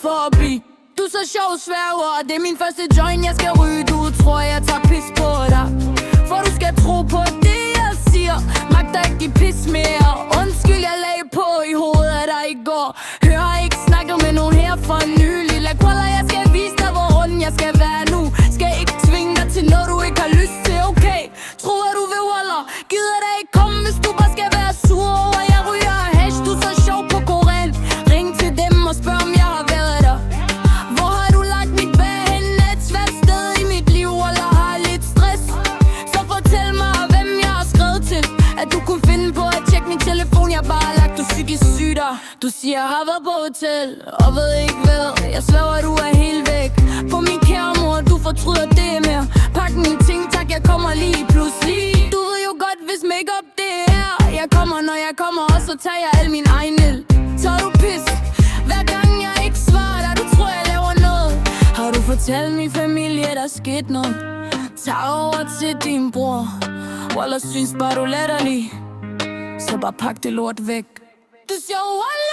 for at blive. Du er så sjov sværger, og det er min første joint, jeg skal ryge. Du tror, jeg tager pis på dig, for du skal tro på det, jeg siger. Magter ikke give pis mere. Undskyld, jeg lagde på i hovedet af dig i går. Hører ikke snakket med nogen her for nylig. Lad Kuala, jeg skal vise dig, hvor runden jeg skal være nu. Skal ikke tvinge dig til noget, du ikke har lyst til, okay? Tror du vil Waller? Gider da ikke komme, hvis du bare skal være sur over, jeg ryger hash. Du er så sjov på Koran. Ring til dem og spørg, om jeg har været der. Hvor har du lagt mit bag hen? Et svært sted i mit liv, eller har lidt stress? Så fortæl mig, hvem jeg har skrevet til. At du kunne finde på at tjekke min telefon, jeg bare har lagt. Du er psykisk syg der. Du siger, jeg har været på hotel og ved ikke hvad. Jeg sværger, du er helt væk. På min kære mor, du fortryder det mere. Pak mine ting, tak, jeg kommer lige pludselig. Du ved jo godt, hvis makeup det er. Jeg kommer, når jeg kommer, og så tager jeg al min egen el. Tager du pis, hver gang jeg ikke svarer dig. Du tror, jeg laver noget. Har du fortalt min familie, der skete noget? Tag over til din bror. Wallah, synes bare du latterlig. Så bare pak det lort væk. Du siger, Wallah.